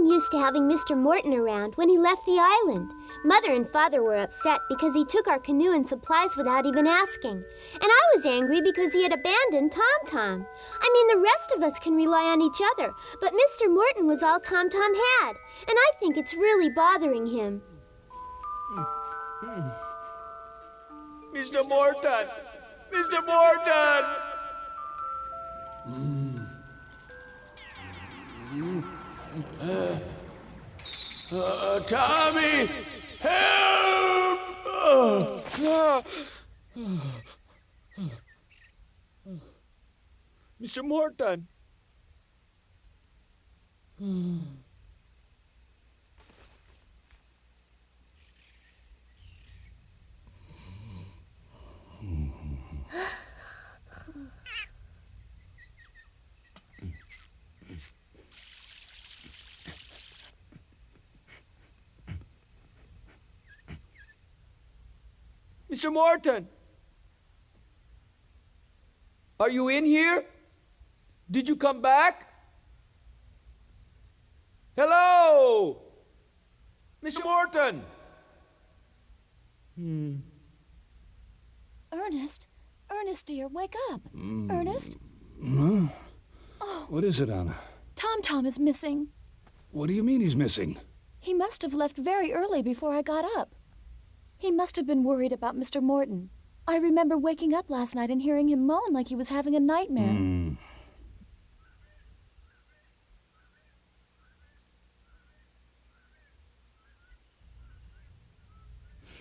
getting used to having Mr. Morton around when he left the island. Mother and Father were upset because he took our canoe and supplies without even asking. And I was angry because he had abandoned Tom Tom. I mean, the rest of us can rely on each other, but Mr. Morton was all Tom Tom had. And I think it's really bothering him. Mr. Morton! Mr. Morton! Tommy! Help! Mr. Morton! Mr. Morton! Are you in here? Did you come back? Hello? Mr. Morton! Ernest? Ernest, dear, wake up. Ernest? Huh? What is it, Anna? Tom Tom is missing. What do you mean he's missing? He must have left very early before I got up. He must have been worried about Mr. Morton. I remember waking up last night and hearing him moan like he was having a nightmare.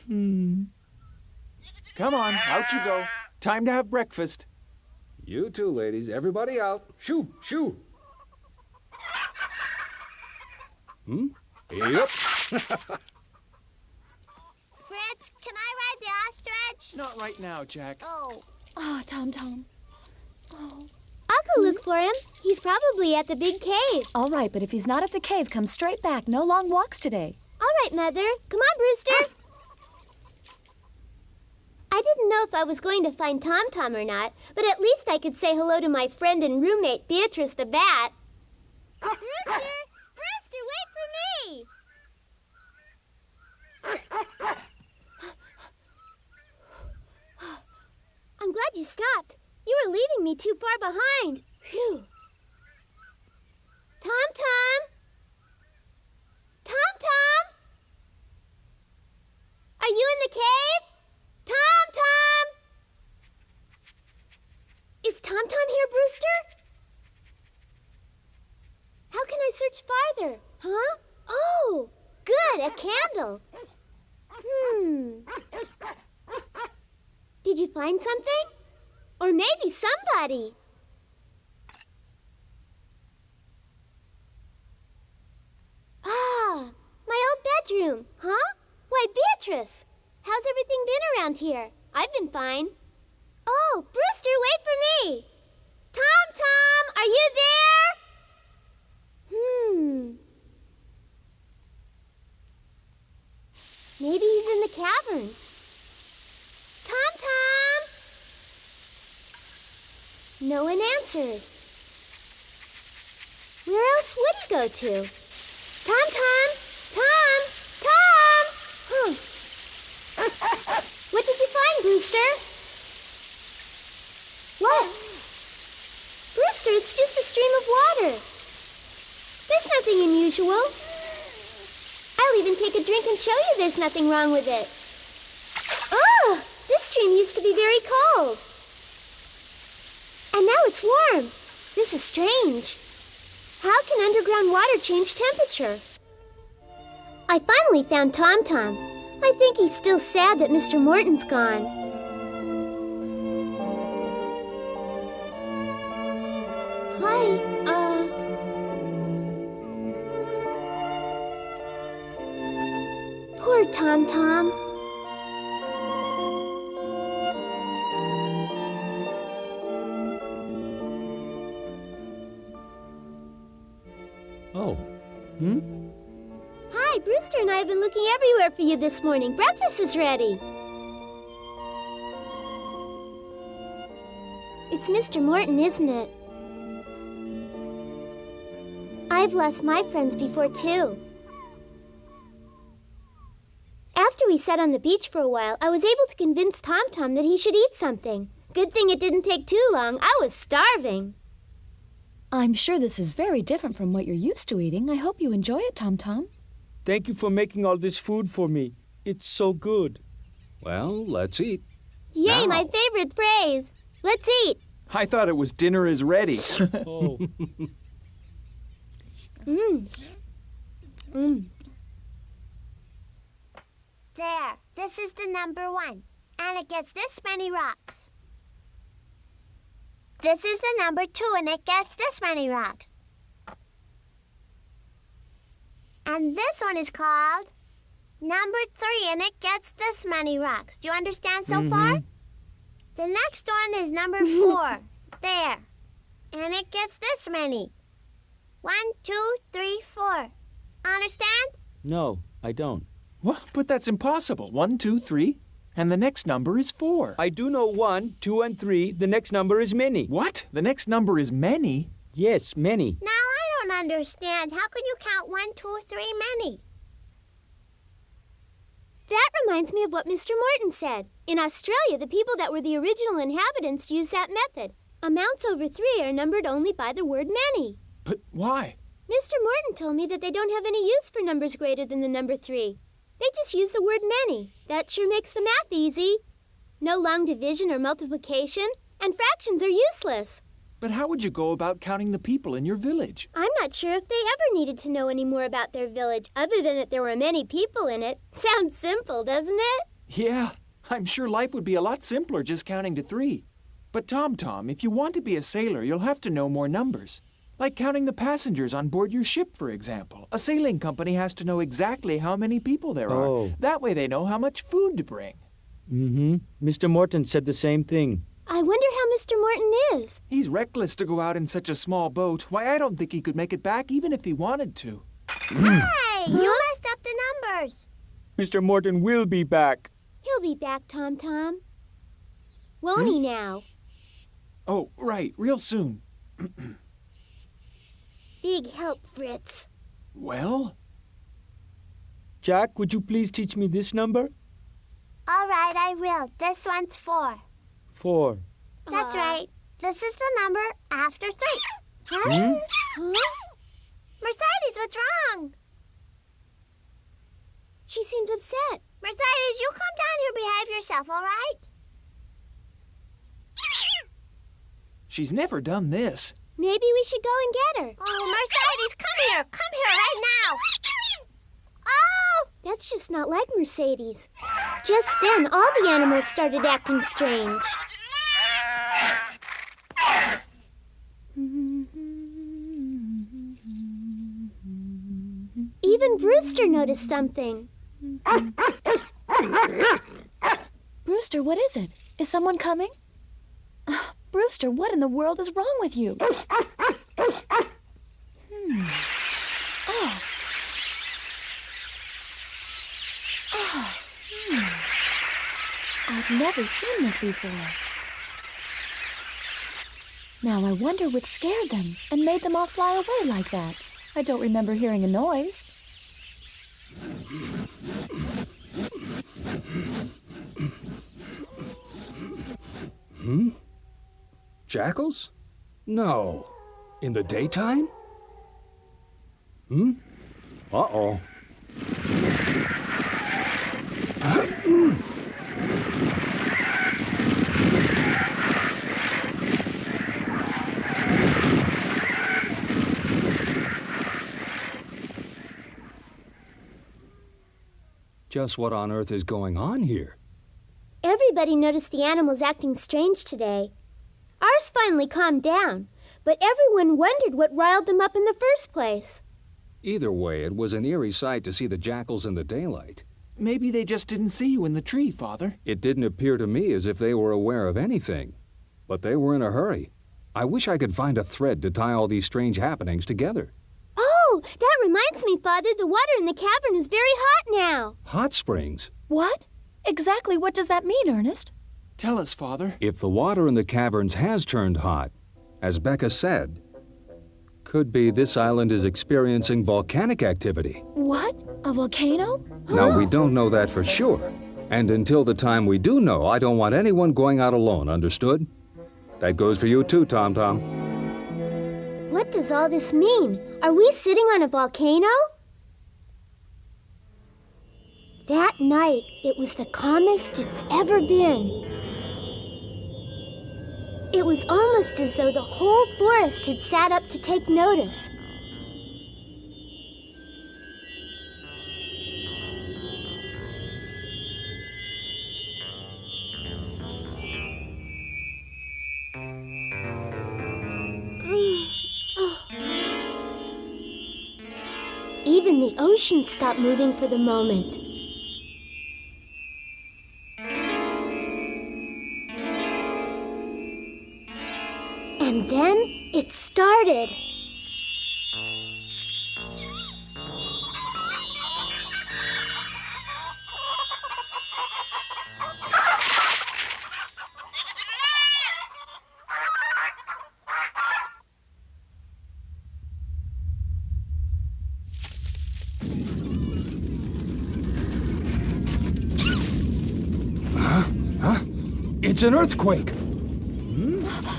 Come on, out you go. Time to have breakfast. You too, ladies. Everybody out. Shoo, shoo. Yep. Fritz, can I ride the ostrich? Not right now, Jack. Oh. Oh, Tom Tom. Oh. I'll go look for him. He's probably at the big cave. All right, but if he's not at the cave, come straight back. No long walks today. All right, Mother. Come on, Brewster. I didn't know if I was going to find Tom Tom or not, but at least I could say hello to my friend and roommate, Beatrice the Bat. Brewster! Brewster, wait for me! I'm glad you stopped. You were leaving me too far behind. Phew. Tom Tom? Tom Tom? Are you in the cave? Tom Tom! Is Tom Tom here, Brewster? How can I search farther? Huh? Oh, good, a candle. Did you find something? Or maybe somebody. Ah, my old bedroom, huh? Why, Beatrice, how's everything been around here? I've been fine. Oh, Brewster, wait for me. Tom Tom, are you there? Maybe he's in the cavern. Tom Tom! No one answered. Where else would he go to? Tom Tom! Tom! Tom! What did you find, Brewster? What? Brewster, it's just a stream of water. There's nothing unusual. I'll even take a drink and show you there's nothing wrong with it. Oh, this stream used to be very cold. And now it's warm. This is strange. How can underground water change temperature? I finally found Tom Tom. I think he's still sad that Mr. Morton's gone. Hi, Poor Tom Tom. Oh. Hi, Brewster and I have been looking everywhere for you this morning. Breakfast is ready. It's Mr. Morton, isn't it? I've lost my friends before, too. After we sat on the beach for a while, I was able to convince Tom Tom that he should eat something. Good thing it didn't take too long. I was starving. I'm sure this is very different from what you're used to eating. I hope you enjoy it, Tom Tom. Thank you for making all this food for me. It's so good. Well, let's eat. Yay, Now. my favorite phrase. Let's eat. I thought it was dinner is ready. Oh. There, this is the number 1, and it gets this many rocks. This is the number 2, and it gets this many rocks. And this one is called number 3, and it gets this many rocks. Do you understand so far? The next one is number 4. There. And it gets this many. 1, 2, 3, 4. Understand? No, I don't. What? But that's impossible. 1, 2, 3, and the next number is 4. I do know 1, 2, and 3. The next number is many. What? The next number is many? Yes, many. Now I don't understand. How can you count 1, 2, 3 many? That reminds me of what Mr. Morton said. In Australia, the people that were the original inhabitants used that method. Amounts over 3 are numbered only by the word many. But why? Mr. Morton told me that they don't have any use for numbers greater than the number 3. They just use the word many. That sure makes the math easy. No long division or multiplication, and fractions are useless. But how would you go about counting the people in your village? I'm not sure if they ever needed to know any more about their village other than that there were many people in it. Sounds simple, doesn't it? Yeah, I'm sure life would be a lot simpler just counting to 3. But Tom Tom, if you want to be a sailor, you'll have to know more numbers. Like counting the passengers on board your ship, for example. A sailing company has to know exactly how many people there are. Oh. That way they know how much food to bring. Mr. Morton said the same thing. I wonder how Mr. Morton is. He's reckless to go out in such a small boat. Why, I don't think he could make it back even if he wanted to. Hey, you messed up the numbers. Mr. Morton will be back. He'll be back, Tom Tom. Won't he now? Oh, right, real soon. Big help, Fritz. Well? Jack, would you please teach me this number? All right, I will. This one's 4. 4. That's right. This is the number after 3. Huh? Mercedes, what's wrong? She seemed upset. Mercedes, you come down here, behave yourself, all right? She's never done this. Maybe we should go and get her. Oh, Mercedes, come here. Come here right now. Oh! That's just not like Mercedes. Just then, all the animals started acting strange. Even Brewster noticed something. Brewster, what is it? Is someone coming? Brewster, what in the world is wrong with you? I've never seen this before. Now I wonder what scared them and made them all fly away like that. I don't remember hearing a noise. Jackals? No. In the daytime? Uh-oh. Just what on earth is going on here? Everybody noticed the animals acting strange today. Ours finally calmed down, but everyone wondered what riled them up in the first place. Either way, it was an eerie sight to see the jackals in the daylight. Maybe they just didn't see you in the tree, Father. It didn't appear to me as if they were aware of anything. But they were in a hurry. I wish I could find a thread to tie all these strange happenings together. Oh, that reminds me, Father, the water in the cavern is very hot now. Hot springs? What? Exactly what does that mean, Ernest? Tell us, Father. If the water in the caverns has turned hot, as Becca said, Could be this island is experiencing volcanic activity. What? A volcano? Now, we don't know that for sure. And until the time we do know, I don't want anyone going out alone, understood? That goes for you too, Tom Tom. What does all this mean? Are we sitting on a volcano? That night, it was the calmest it's ever been. It was almost as though the whole forest had sat up to take notice. Even the ocean stopped moving for the moment. And then it started. It's an earthquake!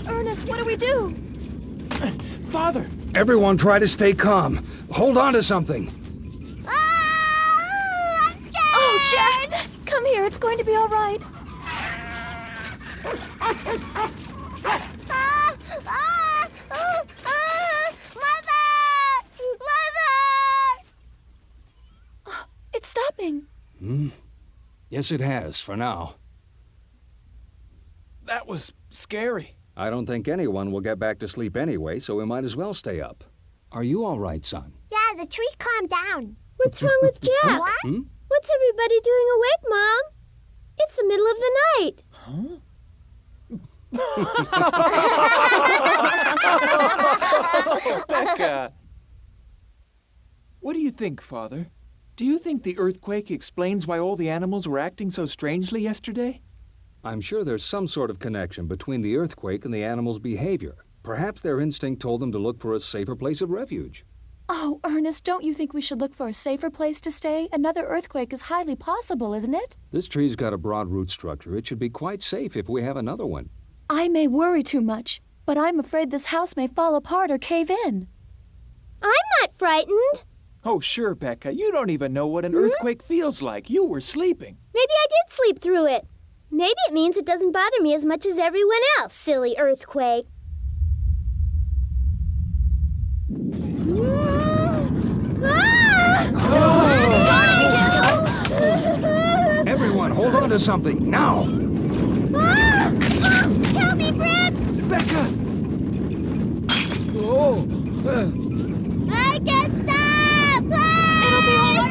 Ernest, what do we do? Father! Everyone try to stay calm. Hold on to something. I'm scared! Oh, Jack! Come here, it's going to be all right. Mother! Mother! It's stopping. Yes, it has, for now. That was scary. I don't think anyone will get back to sleep anyway, so we might as well stay up. Are you all right, son? Yeah, the tree calmed down. What's wrong with Jack? What? What's everybody doing awake, Mom? It's the middle of the night. Becca! What do you think, Father? Do you think the earthquake explains why all the animals were acting so strangely yesterday? I'm sure there's some sort of connection between the earthquake and the animals' behavior. Perhaps their instinct told them to look for a safer place of refuge. Oh, Ernest, don't you think we should look for a safer place to stay? Another earthquake is highly possible, isn't it? This tree's got a broad root structure. It should be quite safe if we have another one. I may worry too much, but I'm afraid this house may fall apart or cave in. I'm not frightened. Oh, sure, Becca. You don't even know what an earthquake feels like. You were sleeping. Maybe I did sleep through it. Maybe it means it doesn't bother me as much as everyone else, silly earthquake. Everyone, hold on to something, now! Help me, Fritz! Becca! Oh! I can't stop! Please! It'll be all right,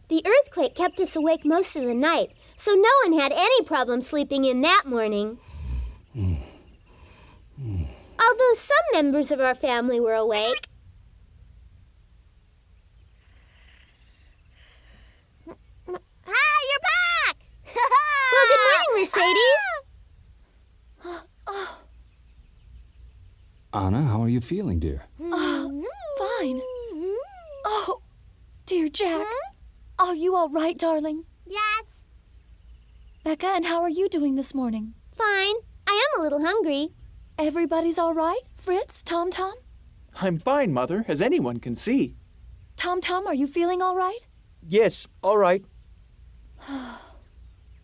The earthquake kept us awake most of the night, so no one had any problem sleeping in that morning. Although some members of our family were awake. Hi, you're back! Well, good morning, Mercedes. Anna, how are you feeling, dear? Fine. Oh, dear Jack. Are you all right, darling? Yes. Becca, and how are you doing this morning? Fine. I am a little hungry. Everybody's all right? Fritz, Tom Tom? I'm fine, Mother, as anyone can see. Tom Tom, are you feeling all right? Yes, all right.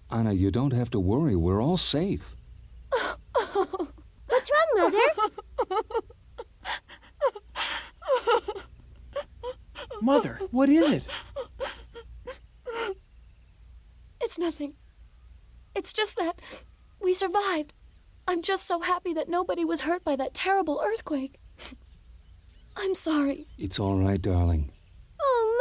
Anna, you don't have to worry. We're all safe. What's wrong, Mother? Mother, what is it? It's nothing. It's just that we survived. I'm just so happy that nobody was hurt by that terrible earthquake. I'm sorry. It's all right, darling. Oh,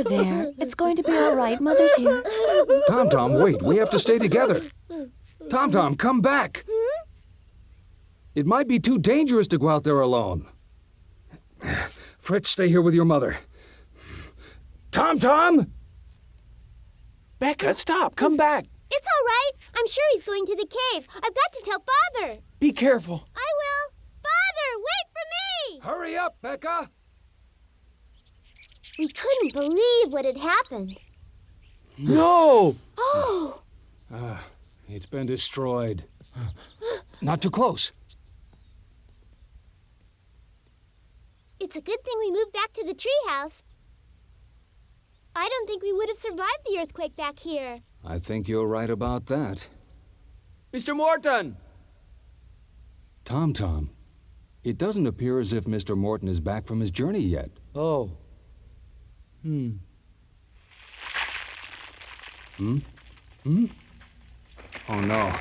There. It's going to be all right. Mother's here. Tom Tom, wait. We have to stay together. Tom Tom, come back. It might be too dangerous to go out there alone. Fritz, stay here with your mother. Tom Tom! Becca, stop. Come back. It's all right. I'm sure he's going to the cave. I've got to tell Father. Be careful. I will. Father, wait for me! Hurry up, Becca! We couldn't believe what had happened. No! Oh! It's been destroyed. Not too close. It's a good thing we moved back to the treehouse. I don't think we would have survived the earthquake back here. I think you're right about that. Mr. Morton! Tom Tom, it doesn't appear as if Mr. Morton is back from his journey yet. Oh. Oh, no.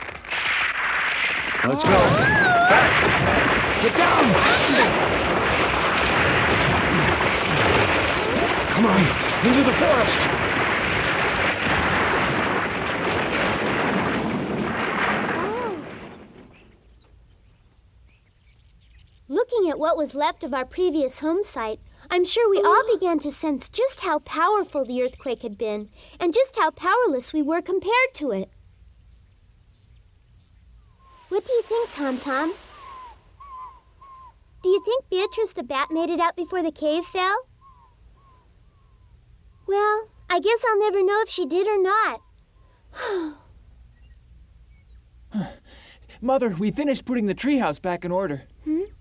Let's go. Back! Get down! Come on, into the forest! Looking at what was left of our previous home site, I'm sure we all began to sense just how powerful the earthquake had been, and just how powerless we were compared to it. What do you think, Tom Tom? Do you think Beatrice the bat made it out before the cave fell? Well, I guess I'll never know if she did or not. Mother, we finished putting the treehouse back in order.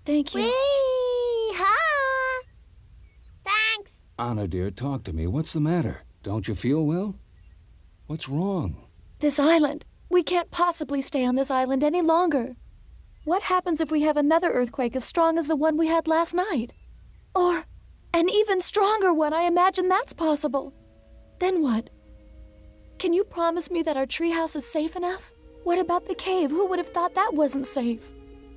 Thank you. Wee-ha! Thanks. Anna, dear, talk to me. What's the matter? Don't you feel well? What's wrong? This island. We can't possibly stay on this island any longer. What happens if we have another earthquake as strong as the one we had last night? Or an even stronger one, I imagine that's possible. Then what? Can you promise me that our treehouse is safe enough? What about the cave? Who would have thought that wasn't safe?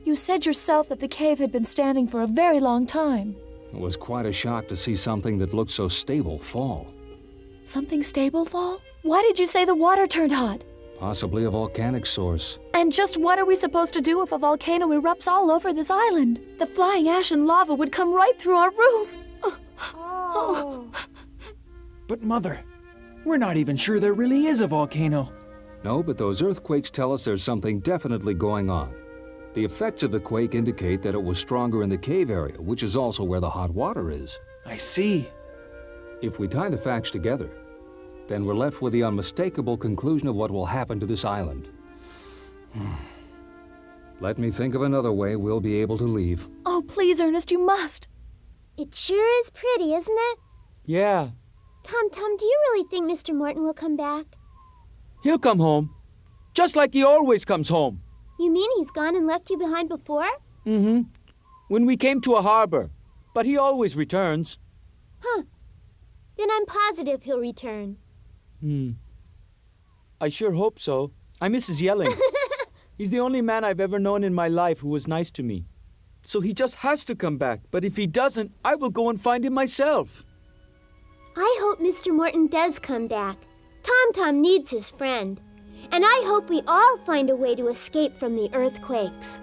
You said yourself that the cave had been standing for a very long time. It was quite a shock to see something that looked so stable fall. Something stable fall? Why did you say the water turned hot? Possibly a volcanic source. And just what are we supposed to do if a volcano erupts all over this island? The flying ash and lava would come right through our roof. Oh. But Mother, we're not even sure there really is a volcano. No, but those earthquakes tell us there's something definitely going on. The effects of the quake indicate that it was stronger in the cave area, which is also where the hot water is. I see. If we tie the facts together, then we're left with the unmistakable conclusion of what will happen to this island. Let me think of another way we'll be able to leave. Oh, please, Ernest, you must. It sure is pretty, isn't it? Yeah. Tom, do you really think Mr. Morton will come back? He'll come home. Just like he always comes home. You mean he's gone and left you behind before? Mm-hmm. When we came to a harbor. But he always returns. Huh. Then I'm positive he'll return. I sure hope so. I miss his yelling. He's the only man I've ever known in my life who was nice to me. So he just has to come back. But if he doesn't, I will go and find him myself. I hope Mr. Morton does come back. Tom needs his friend. And I hope we all find a way to escape from the earthquakes.